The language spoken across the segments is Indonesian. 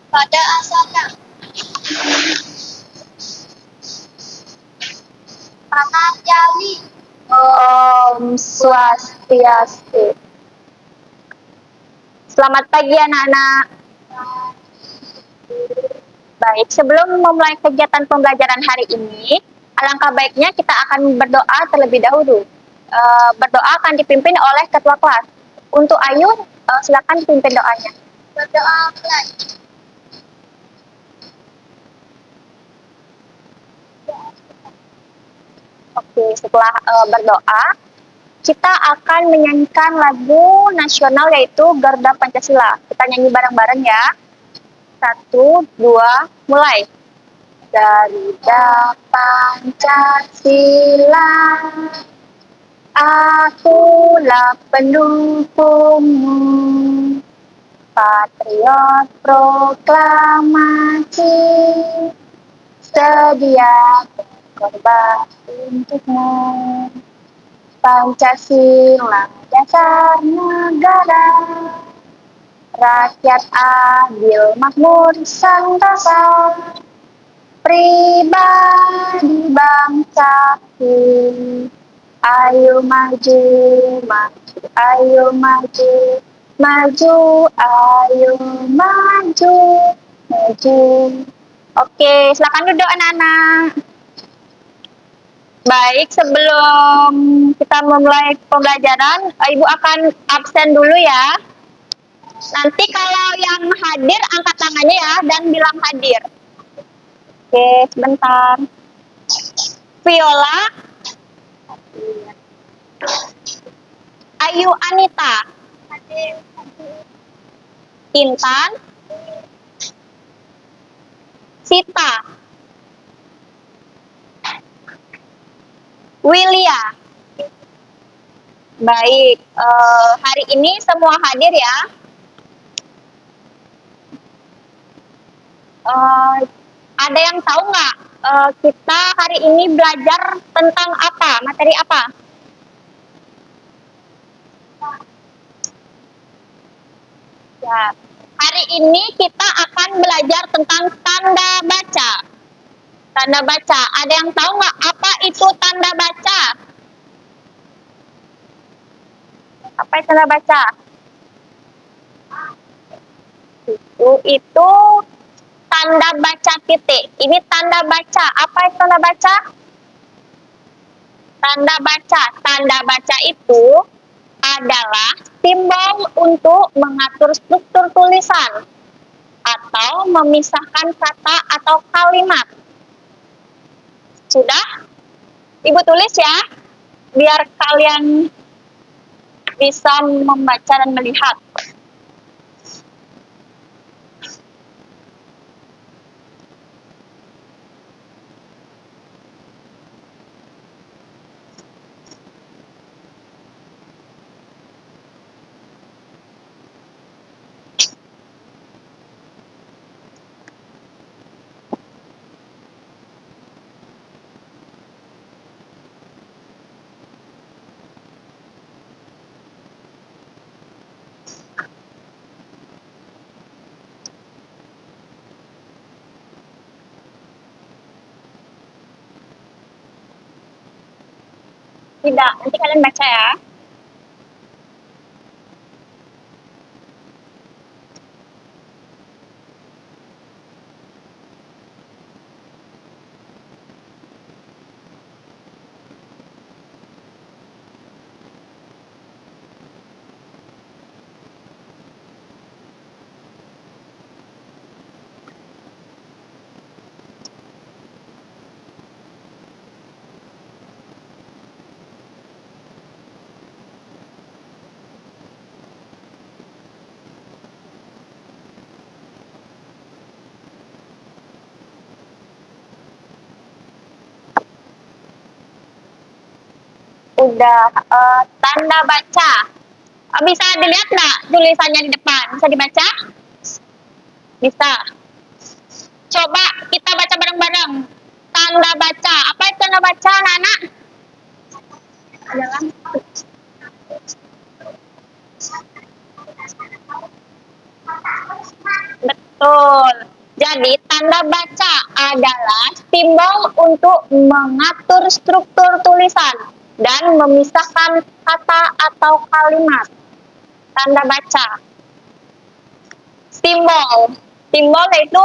pada asalnya. Pranajali. Om Swastiastu. Selamat pagi anak-anak. Baik, sebelum memulai kegiatan pembelajaran hari ini, alangkah baiknya kita akan berdoa terlebih dahulu. Berdoa akan dipimpin oleh ketua kelas. Untuk Ayu, silakan pimpin doanya. Berdoa kelas. Oke, setelah berdoa, kita akan menyanyikan lagu nasional yaitu Garuda Pancasila. Kita nyanyi bareng-bareng ya. 1, 2, mulai. Garuda Pancasila, akulah pendukungmu, patriot proklamasi, sedia berkorban untukmu. Pancasila dasar negara, rakyat adil makmur sentosa, pribadi bangsaku. Ayo maju, maju, ayo maju, maju, ayo maju, maju. Oke, silakan duduk anak-anak. Baik, sebelum kita memulai pembelajaran, Ibu akan absen dulu ya. Nanti kalau yang hadir, angkat tangannya ya, dan bilang hadir. Oke, sebentar. Viola, Ayu Anita, Intan, Sita, Willia. Baik, hari ini semua hadir ya. Ada yang tahu nggak kita hari ini belajar tentang apa? Materi apa? Ya, hari ini kita akan belajar tentang tanda baca. Tanda baca. Ada yang tahu nggak apa itu tanda baca? Apa itu tanda baca? Itu tanda baca titik. Ini tanda baca. Apa itu tanda baca? Tanda baca. Tanda baca itu adalah simbol untuk mengatur struktur tulisan atau memisahkan kata atau kalimat. Sudah? Ibu tulis ya, biar kalian bisa membaca dan melihat. Tidak, nanti kalian baca ya. Udah, tanda baca. Bisa dilihat nggak tulisannya di depan? Bisa dibaca? Bisa. Coba kita baca bareng-bareng. Tanda baca. Apa itu tanda baca, anak-anak? Adalah Betul. Jadi tanda baca adalah simbol untuk mengatur struktur tulisan dan memisahkan kata atau kalimat. Tanda baca. Simbol. Simbol yaitu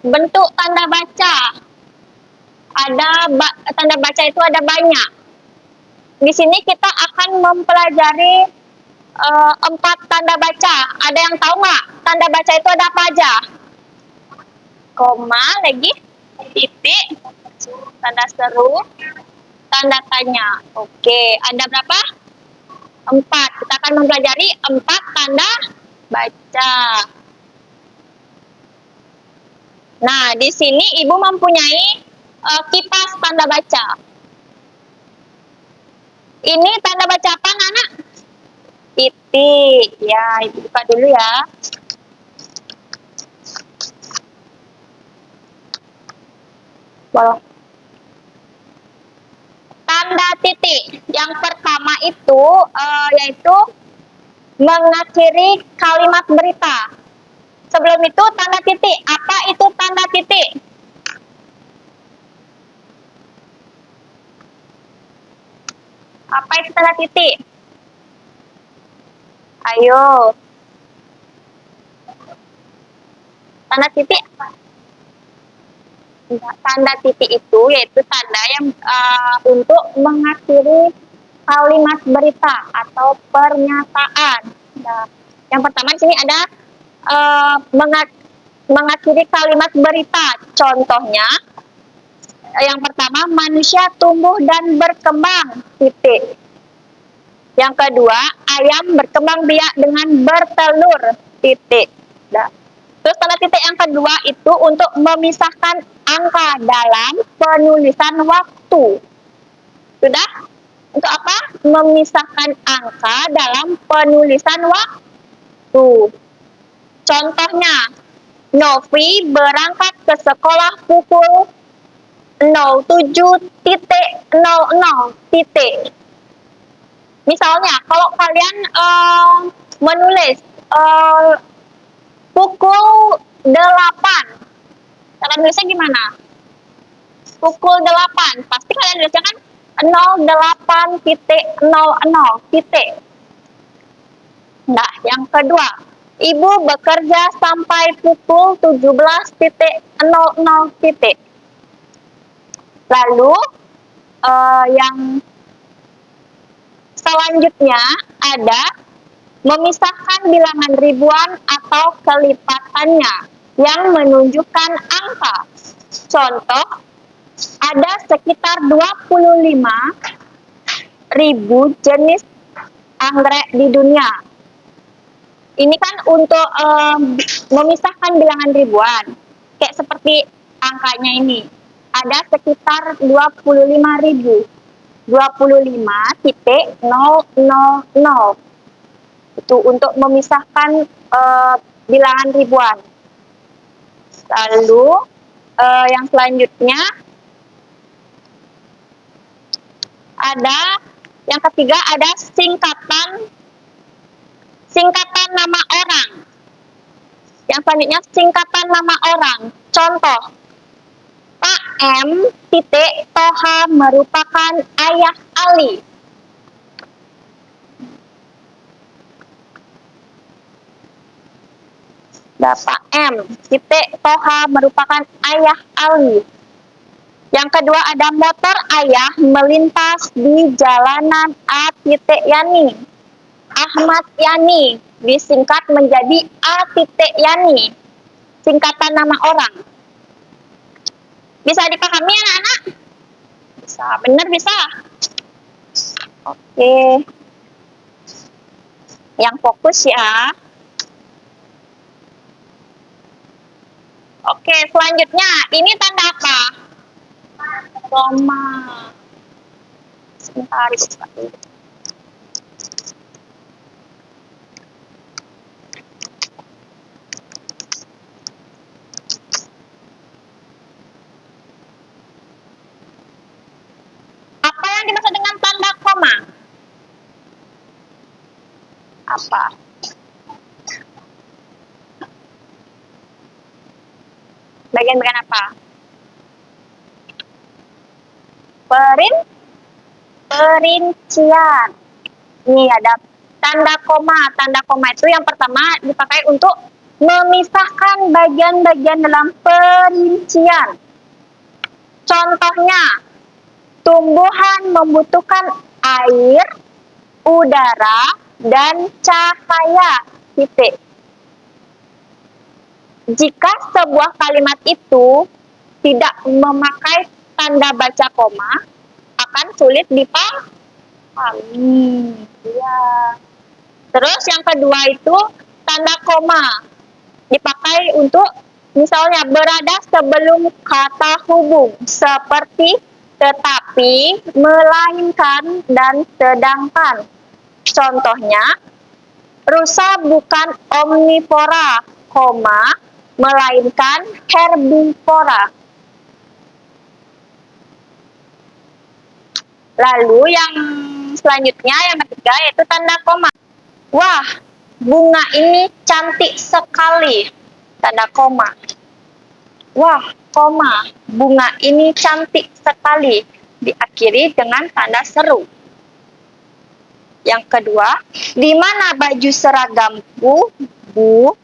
bentuk tanda baca. Tanda baca itu ada banyak. Di sini kita akan mempelajari 4 tanda baca. Ada yang tahu nggak? Tanda baca itu ada apa aja? Koma, lagi, titik, tanda seru, tanda tanya. Oke, ada berapa? 4. Kita akan mempelajari 4 tanda baca. Nah, di sini Ibu mempunyai kipas tanda baca. Ini tanda baca apa, anak? Titik. Ya, Ibu buka dulu ya. Boleh. Tanda titik. Yang pertama itu yaitu mengakhiri kalimat berita. Sebelum itu tanda titik. Apa itu tanda titik? Apa itu tanda titik? Ayo. Tanda titik apa? Tanda titik itu yaitu tanda yang untuk mengakhiri kalimat berita atau pernyataan. Nah, yang pertama di sini ada mengakhiri kalimat berita. Contohnya, yang pertama manusia tumbuh dan berkembang. Titik. Yang kedua, ayam berkembang biak dengan bertelur. Titik. Nah, terus tanda titik yang kedua itu untuk memisahkan angka dalam penulisan waktu. Sudah? Untuk apa? Memisahkan angka dalam penulisan waktu. Contohnya, Novi berangkat ke sekolah pukul 07.00. Misalnya, kalau kalian menulis pukul 8, cara nulisnya gimana? Pukul 8, pasti kalian nulisnya kan 08.00. Nah, yang kedua, Ibu bekerja sampai pukul 17.00. Lalu, yang selanjutnya ada memisahkan bilangan ribuan atau kelipatannya yang menunjukkan angka. Contoh, ada sekitar 25.000 jenis anggrek di dunia. Ini kan untuk memisahkan bilangan ribuan. Kayak seperti angkanya ini. Ada sekitar 25.000. 25.000. Itu untuk memisahkan bilangan ribuan. Lalu yang selanjutnya ada yang ketiga ada singkatan nama orang. Yang selanjutnya singkatan nama orang. Contoh, Pak M. Toha merupakan ayah Ali. Bapak M. Toha merupakan ayah Ali. Yang kedua ada motor ayah melintas di jalanan A. Yani. Ahmad Yani disingkat menjadi A. Yani. Singkatan nama orang. Bisa dipahami anak-anak? Bisa, benar bisa. Oke. Yang fokus ya. Oke, selanjutnya ini tanda apa? Koma. Sebentar, Ibu buka dulu. Apa yang dimaksud dengan tanda koma? Apa? Bagian-bagian apa? Perin, perincian. Ini ada tanda koma. Tanda koma itu yang pertama dipakai untuk memisahkan bagian-bagian dalam perincian. Contohnya, tumbuhan membutuhkan air, udara, dan cahaya. Titik. Jika sebuah kalimat itu tidak memakai tanda baca koma, akan sulit dipahami. Ya. Terus yang kedua itu tanda koma dipakai untuk misalnya berada sebelum kata hubung seperti tetapi, melainkan, dan sedangkan. Contohnya, rusa bukan omnivora, koma, melainkan herbivora. Lalu yang selanjutnya, yang ketiga, yaitu tanda koma. Wah, bunga ini cantik sekali. Tanda koma. Wah, koma, bunga ini cantik sekali. Diakhiri dengan tanda seru. Yang kedua, di mana baju seragamku, Bu?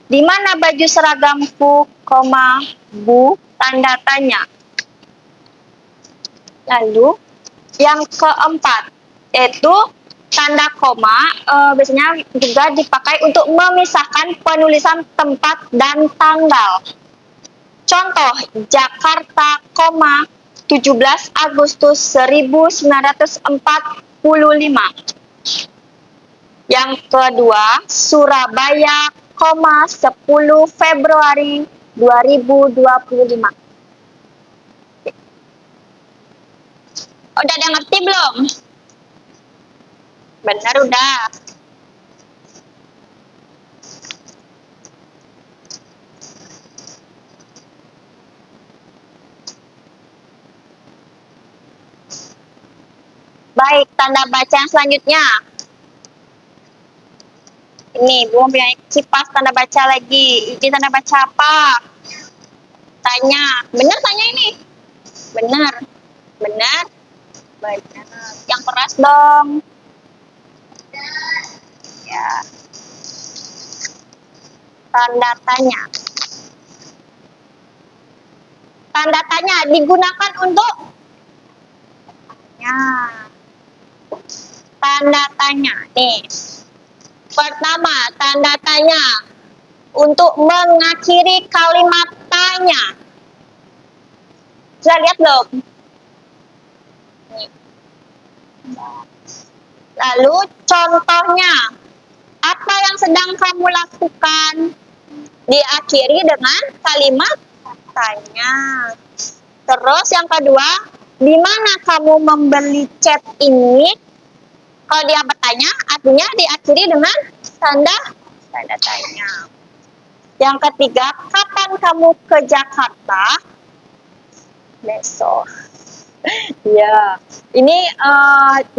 Di mana baju seragamku, koma, Bu? Tanda tanya. Lalu, yang keempat, yaitu tanda koma biasanya juga dipakai untuk memisahkan penulisan tempat dan tanggal. Contoh, Jakarta, 17 Agustus 1945. Yang kedua, Surabaya, 10 Februari 2025. Udah ada ngerti belum? Benar udah. Baik, tanda baca yang selanjutnya. Ini, Bu punya kipas tanda baca lagi. Ini tanda baca apa? Tanya. Benar tanya ini? Benar. Benar? Benar. Yang keras dong. Ya. Tanda tanya. Tanda tanya digunakan untuk tanda tanya. Nih. Pertama, tanda tanya untuk mengakhiri kalimat tanya. Sudah lihat belum? Nih. Lalu contohnya, apa yang sedang kamu lakukan? Diakhiri dengan kalimat tanya. Terus yang kedua, di mana kamu membeli cat ini? Kalau dia bertanya, artinya diakhiri dengan tanda tanya. Yang ketiga, kapan kamu ke Jakarta? Besok. Ya, ini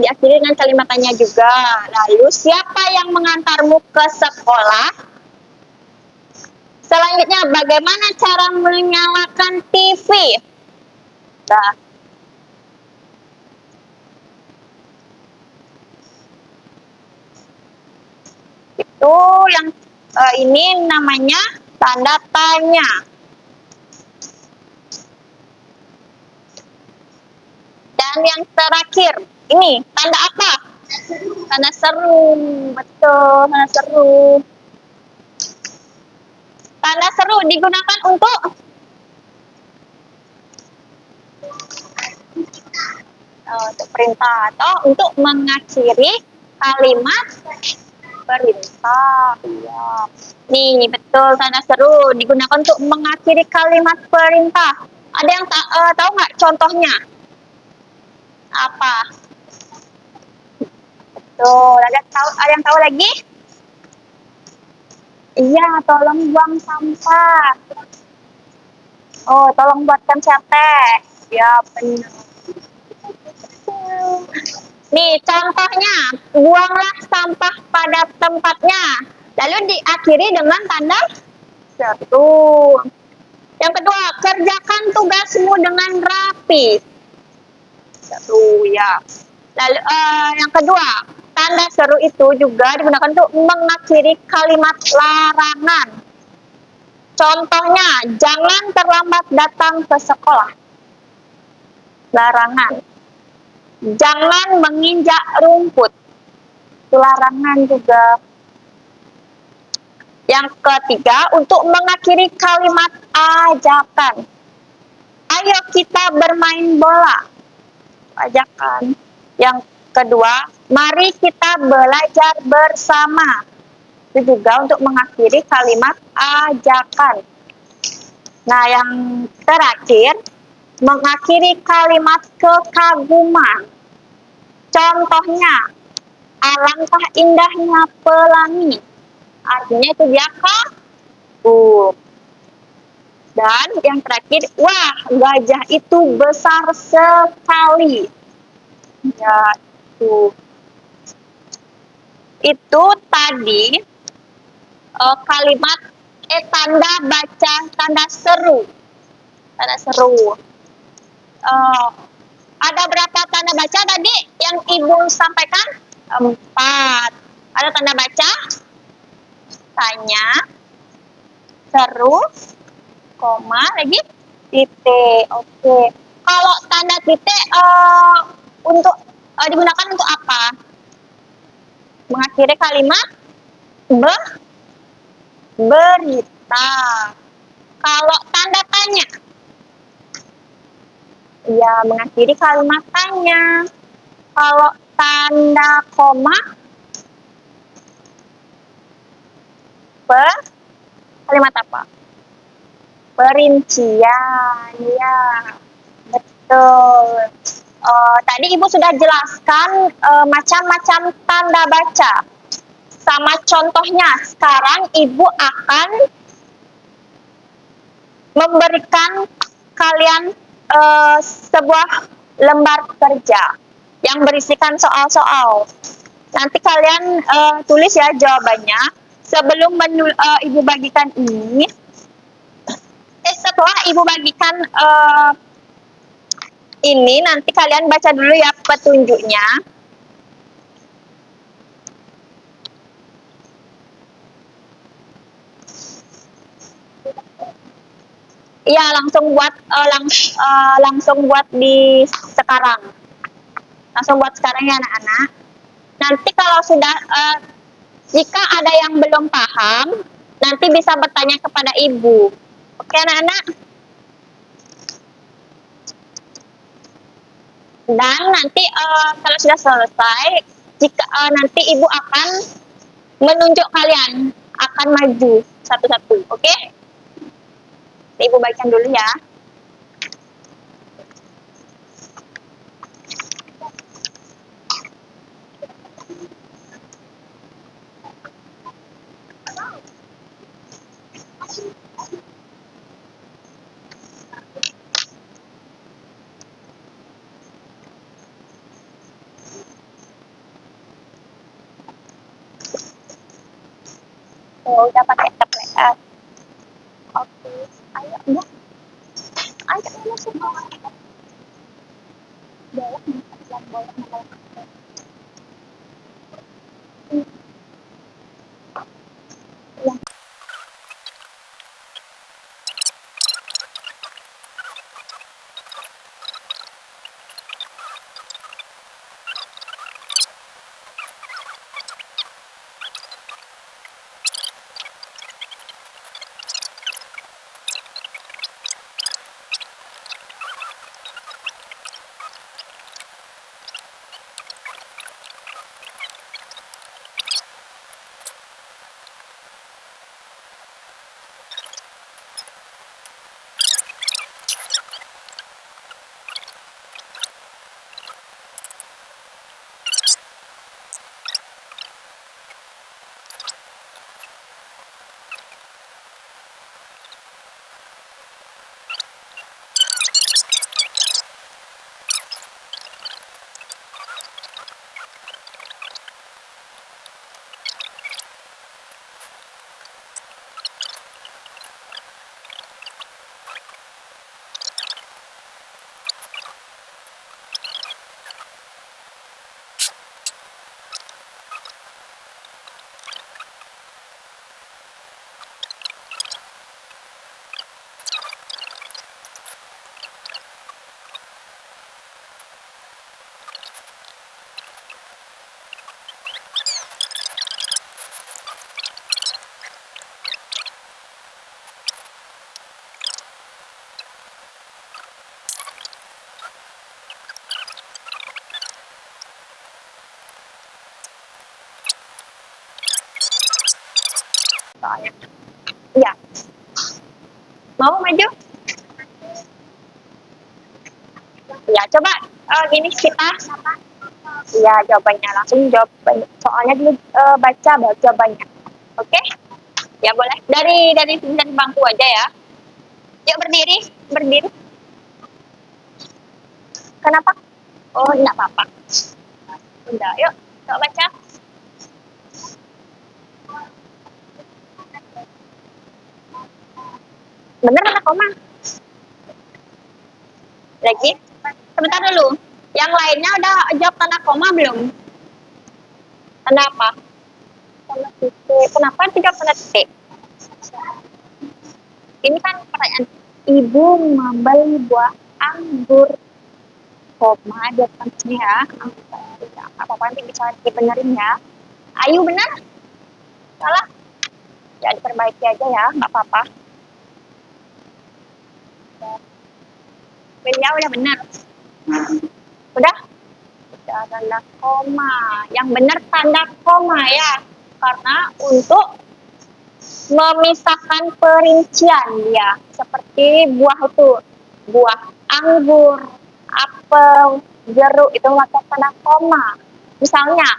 diakhiri dengan kalimat tanya juga. Lalu, siapa yang mengantarmu ke sekolah? Selanjutnya, bagaimana cara menyalakan TV? Nah, itu yang ini namanya tanda tanya. Dan yang terakhir, ini tanda apa? Tanda seru. Betul, tanda seru. Tanda seru digunakan untuk perintah atau untuk mengakhiri kalimat perintah. Ya. Nih, betul, tanda seru digunakan untuk mengakhiri kalimat perintah. Ada yang tahu nggak contohnya? Apa? Betul, ada yang tahu lagi? Iya, tolong buang sampah. Oh, tolong buatkan teh. Ya, benar. Nih, contohnya, buanglah sampah pada tempatnya. Lalu diakhiri dengan tanda seru. Yang kedua, kerjakan tugasmu dengan rapi. Seru ya. Lalu yang kedua, tanda seru itu juga digunakan untuk mengakhiri kalimat larangan. Contohnya, jangan terlambat datang ke sekolah. Larangan. Jangan menginjak rumput. Itu larangan juga. Yang ketiga, untuk mengakhiri kalimat ajakan. Ayo kita bermain bola. Ajakan. Yang kedua, mari kita belajar bersama. Itu juga untuk mengakhiri kalimat ajakan. Nah, yang terakhir, mengakhiri kalimat kekaguman. Contohnya, alangkah indahnya pelangi. Artinya itu dia kagum. Dan yang terakhir, wah, gajah itu besar sekali. Ya, itu. Itu tadi kalimat tanda baca, tanda seru. Tanda seru. Ada berapa tanda baca tadi yang Ibu sampaikan? 4. Ada tanda baca, tanya, seru, koma, lagi titik. Oke. Kalau tanda titik untuk digunakan untuk apa? Mengakhiri kalimat berita. Kalau tanda tanya, ya mengakhiri kalimat tanya. Kalau tanda koma, kalimat apa? Perincian, ya, betul. Tadi Ibu sudah jelaskan macam-macam tanda baca. Sama contohnya, sekarang Ibu akan memberikan kalian sebuah lembar kerja yang berisikan soal-soal. Nanti kalian tulis ya jawabannya. Sebelum Ibu bagikan ini, setelah Ibu bagikan ini, nanti kalian baca dulu ya petunjuknya. Iya, langsung buat langsung buat di sekarang. Langsung buat sekarang ya anak-anak. Nanti kalau sudah jika ada yang belum paham, nanti bisa bertanya kepada Ibu. Oke anak-anak? Dan nanti kalau sudah selesai, jika nanti Ibu akan menunjuk kalian, akan maju satu-satu, oke? Ibu bacakan dulu ya. Oh, udah pakai tablet. Oke, ayo ya. Ayo masuk bawah. Bawah yang bawah. soalnya. Iya. Mau maju? Ya, coba gini kita. Iya, jawabannya langsung jawab. Soalnya dulu baca jawabannya. Oke? Ya boleh. Dari bangku aja ya. Yuk berdiri, berdiri. Kenapa? Oh, enggak apa-apa. Udah, yuk. Coba baca. Bener tanda koma? Lagi? Sebentar dulu. Yang lainnya udah jawab tanda koma belum? Tanda apa? Tanda titik. Kenapa tidak tanda titik? Ini kan pertanyaan. Ibu membeli buah anggur. Koma di atasnya ya. Apa-apa nanti bisa dibenerin ya. Ayu benar? Salah? Ya diperbaiki aja ya, nggak apa-apa. Beliau udah benar. Udah? Udah tanda koma. Yang benar tanda koma ya. Karena untuk memisahkan perincian ya. Seperti buah itu. Buah anggur, apel, jeruk itu pakai tanda koma. Misalnya,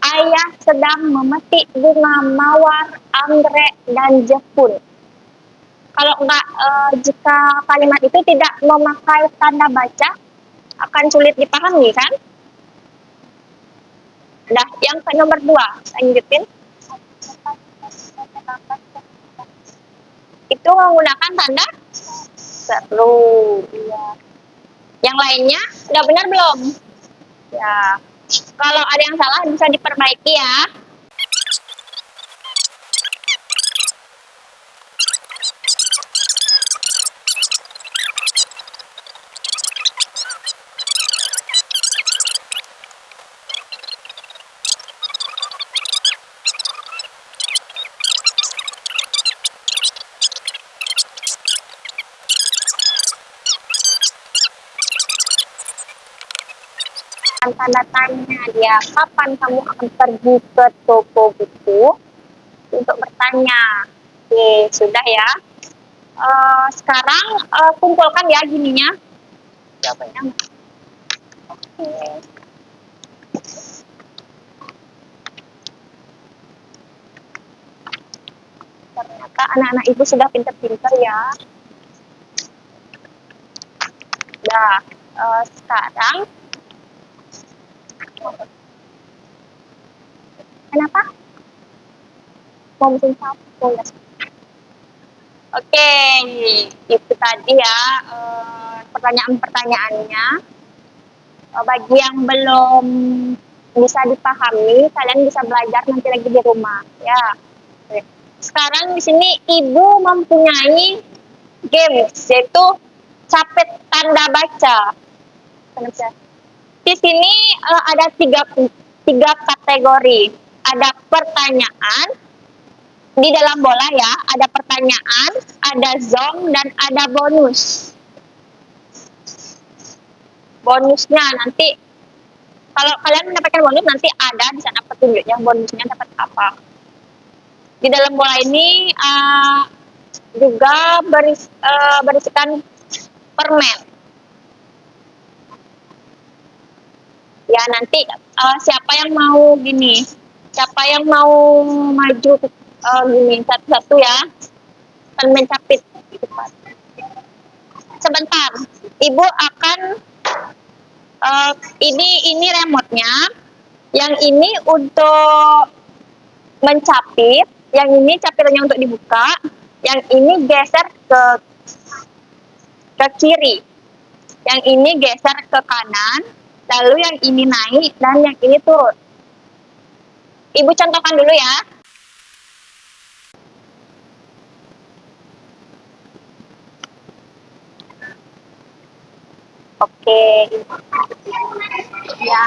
ayah sedang memetik bunga mawar, anggrek, dan jepun. Kalau enggak, jika kalimat itu tidak memakai tanda baca, akan sulit dipahami kan? Nah, yang ke nomor 2, lanjutin. Itu menggunakan tanda seru. Ya. Yang lainnya, udah benar belum? Ya. Kalau ada yang salah bisa diperbaiki ya. Tanda tanya dia, kapan kamu akan pergi ke toko buku untuk bertanya? Oke, sudah ya. Sekarang kumpulkan ya gininya. Jawabannya. Oke. Ternyata anak-anak ibu sudah pintar-pintar ya. Nah, sekarang kenapa? Mau mesin sapu ya. Oke, itu tadi ya pertanyaan-pertanyaannya. Bagi yang belum bisa dipahami, kalian bisa belajar nanti lagi di rumah. Ya. Oke. Sekarang di sini ibu mempunyai games, yaitu capit tanda baca. Di sini ada tiga kategori. Ada pertanyaan di dalam bola ya. Ada pertanyaan, ada zong, dan ada bonus. Bonusnya nanti kalau kalian mendapatkan bonus nanti ada di sana petunjuknya bonusnya dapat apa. Di dalam bola ini juga berisikan permen. Ya nanti siapa yang mau gini, siapa yang mau maju gini satu-satu ya, akan mencapit. Sebentar, ibu akan ini remote-nya, yang ini untuk mencapit, yang ini capitannya untuk dibuka, yang ini geser ke kiri, yang ini geser ke kanan, lalu yang ini naik dan yang ini turun. Ibu contohkan dulu ya. Oke. Ya.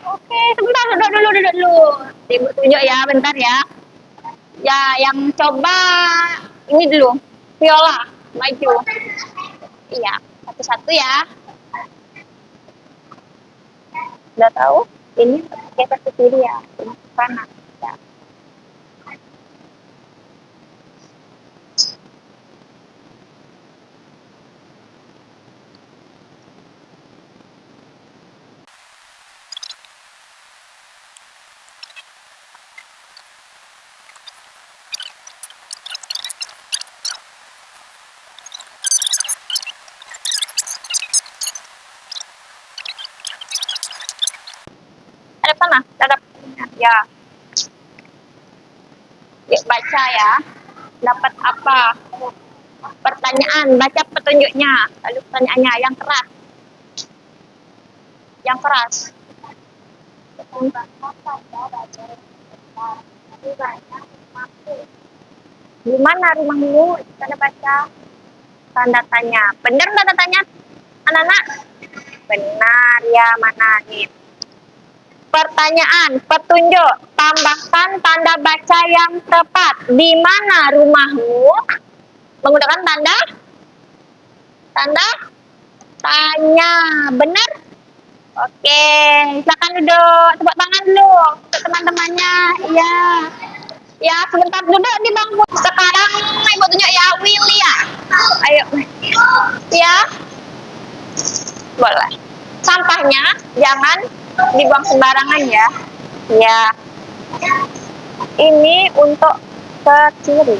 Oke, sebentar, duduk dulu. Ibu tunjuk ya, bentar ya. Ya, yang coba ini dulu. Viola, maju. Iya, satu-satu ya. Udah tahu? Ini geser ke kiri ya, ke kanan. Ya. Ada sana, ada ya. Yuk baca ya. Dapat apa? Pertanyaan, baca petunjuknya. Lalu pertanyaannya yang keras. Yang keras. Di mana rumahmu? Tanda baca. Tanda tanya. Benar tanda tanya? Anak-anak? Benar ya, mana nih? Pertanyaan, petunjuk. Tambahkan tanda baca yang tepat. Di mana rumahmu? Menggunakan tanda tanya. Benar? Oke, silakan duduk. Tepuk tangan dulu untuk teman-temannya. Iya. Ya, sebentar duduk di bangku. Sekarang ibu tunjuk ya, Willy ya. Ayo. Ya. Boleh. Sampahnya jangan dibuang sembarangan ya. Ya. Ini untuk ke kiri.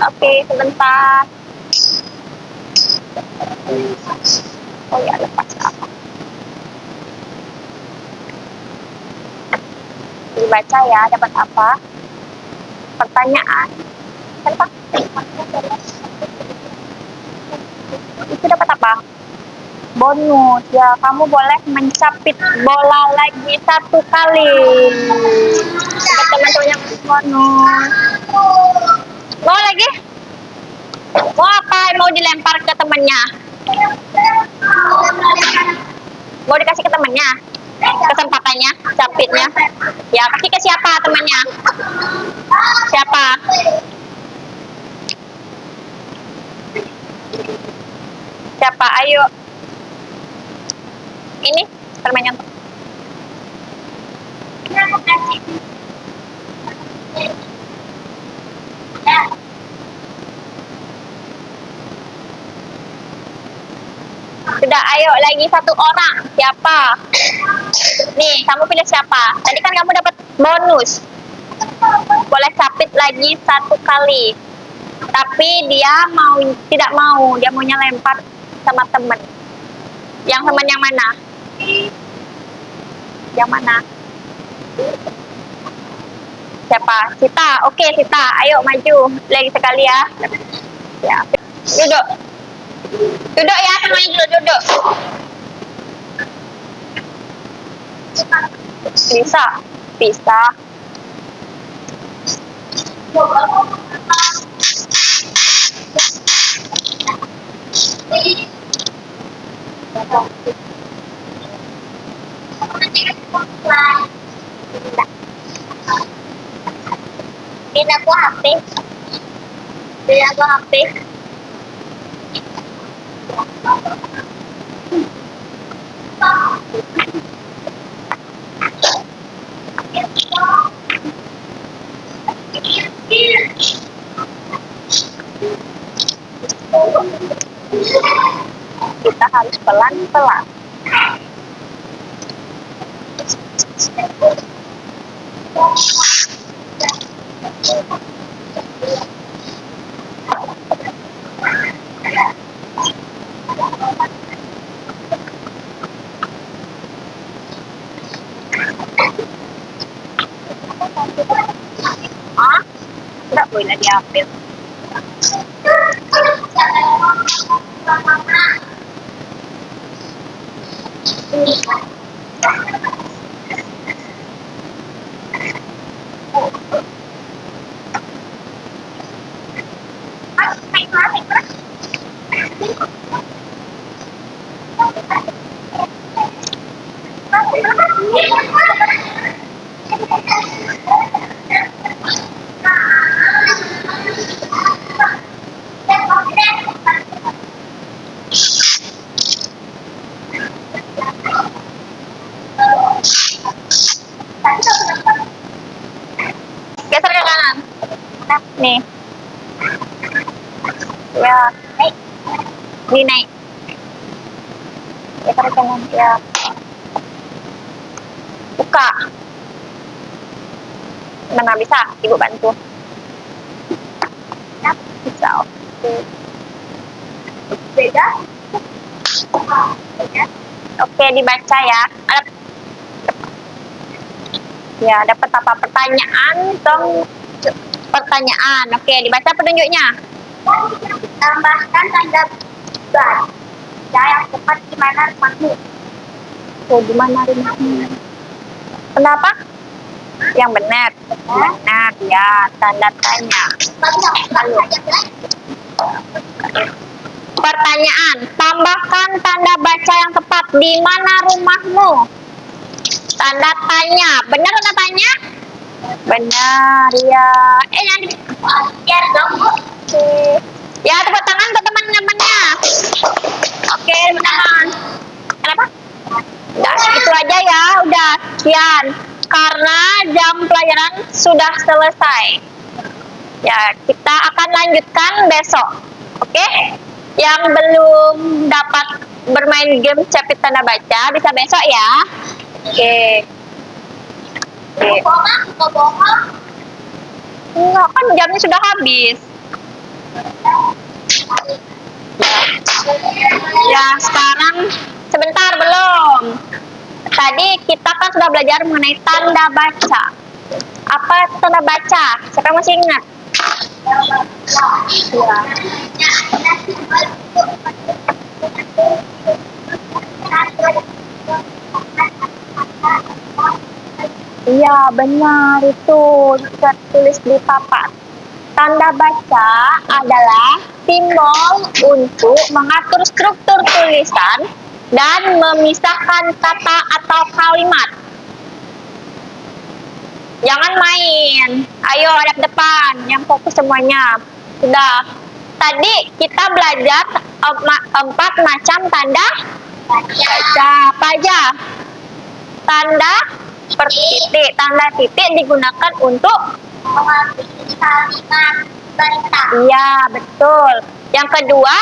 Oke, sebentar. Oh ya, lepas apa? Dibaca ya, dapat apa? Pertanyaan. Kenapa? Itu dapat apa? Bonus. Ya, kamu boleh mencapit bola lagi 1 kali. Dapat teman-teman bonus. Mau lagi? Mau apa? Mau dilempar ke temannya? Mau dikasih ke temannya? Kesempatannya, capitnya. Ya, kasih ke siapa temannya? Siapa? Siapa? Ayo. Ini permainan. Sudah, ayo lagi 1 orang. Siapa? Nih, kamu pilih siapa? Tadi kan kamu dapat bonus. Boleh capit lagi 1 kali. Tapi dia tidak mau. Dia maunya lempar sama temen. Yang teman yang mana? Yang mana? Siapa? Sita. Oke, Sita. Ayo maju. Lagi sekali ya. Ya. Duduk. Duduk ya, semuanya duduk. Bisa. Bisa. Tidak aku HP. Tidak aku HP. kita harus pelan-pelan. Ah, tidak boleh diambil. Geser ke kanan. Nih. Ya, naik. Ini naik. Geser ke kanan. Ya. Buka. Mana bisa? Ibu bantu. Ya, bisa. Oke. Beda. Oke, dibaca ya. Ya, dapat apa pertanyaan? Dong. Pertanyaan. Oke, dibaca petunjuknya. Tambahkan tanda baca yang tepat di mana rumahmu. Oh, di mana rumahmu? Kenapa? Yang benar. Benar, ya. Tanda tanya. Lalu. Pertanyaan. Tambahkan tanda baca yang tepat. Di mana rumahmu? Tanda tanya. Benar tanda tanya? Benar, ya. Biar dong, Bu. Oke. Ya, tepuk tangan untuk teman-temannya. Oke, tepuk tangan. Kenapa? Udah, itu aja ya. Udah, sekian. Karena jam pelajaran sudah selesai. Ya, kita akan lanjutkan besok. Oke? Yang belum dapat bermain game capit tanda baca, bisa besok ya. Oke. Bohong. Enggak, kan jamnya sudah habis. Ya, sekarang sebentar belum. Tadi kita kan sudah belajar mengenai tanda baca. Apa tanda baca? Siapa yang masih ingat? Ya. Iya, benar itu. Kita tulis di papan. Tanda baca adalah simbol untuk mengatur struktur tulisan dan memisahkan kata atau kalimat. Jangan main. Ayo hadap depan, yang fokus semuanya. Sudah. Tadi kita belajar 4 macam tanda baca. Apa aja? Tanda seperti titik. Tanda titik digunakan untuk Mengambil kalimat perintah. iya, betul. Yang kedua,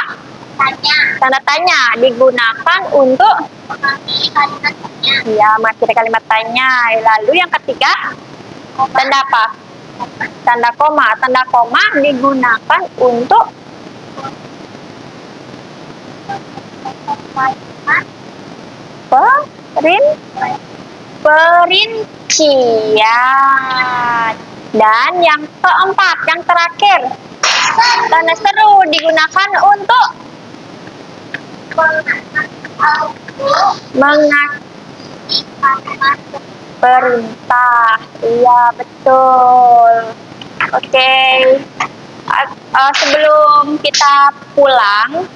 Tanya. tanda tanya digunakan untuk Mengambil kalimat tanya. iya, mengakhiri kalimat tanya. Lalu yang ketiga, tanda apa? Tanda koma. Tanda koma digunakan untuk perincian. Dan yang keempat, yang terakhir, tanda seru digunakan untuk mengakhiri perintah. Iya, betul. Oke. Sebelum kita pulang,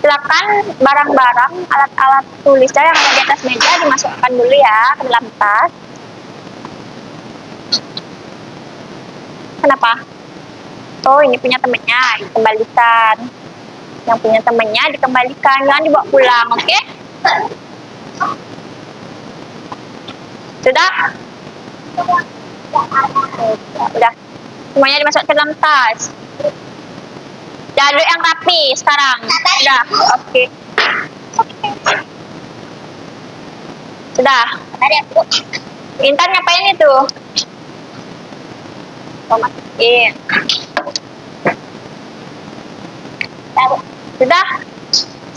silakan barang-barang, alat-alat tulisnya yang ada di atas meja dimasukkan dulu ya ke dalam tas. Kenapa? Oh, ini punya temennya, dikembalikan. Yang punya temennya dikembalikan, jangan dibawa pulang, oke? Sudah? Udah. Semuanya dimasukkan ke dalam tas. Jangan duduk yang rapi sekarang. Udah, oke. Sudah. Tadi aku Intan ngapain itu? Oh, masukin. taruh. Sudah?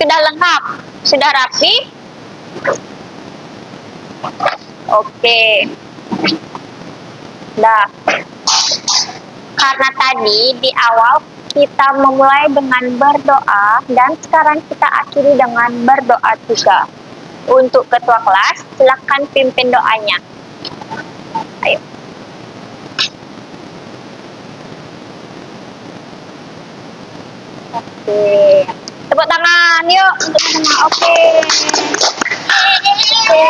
Sudah lengkap? Sudah rapi? Oke. Dah. Karena tadi di awal kita memulai dengan berdoa dan sekarang kita akhiri dengan berdoa juga. Untuk ketua kelas, silakan pimpin doanya. Ayo. Oke. Tepuk tangan yuk untuk semua. Oke. Oke.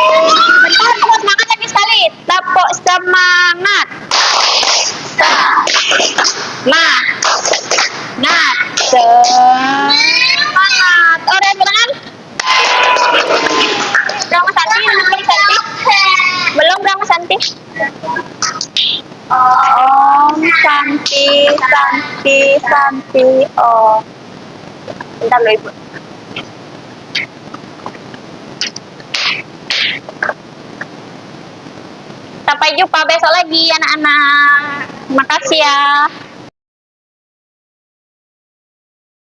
Bentar, tepuk semangat lagi sekali. Tepuk semangat. Semangat. Semangat. Orang tangan. Berapa Santi? Belum Santi? Belum berapa Santi? Om Santi, Santi, Santi. Oh. Bentar loh Ibu. Sampai jumpa besok lagi anak-anak. Makasih ya.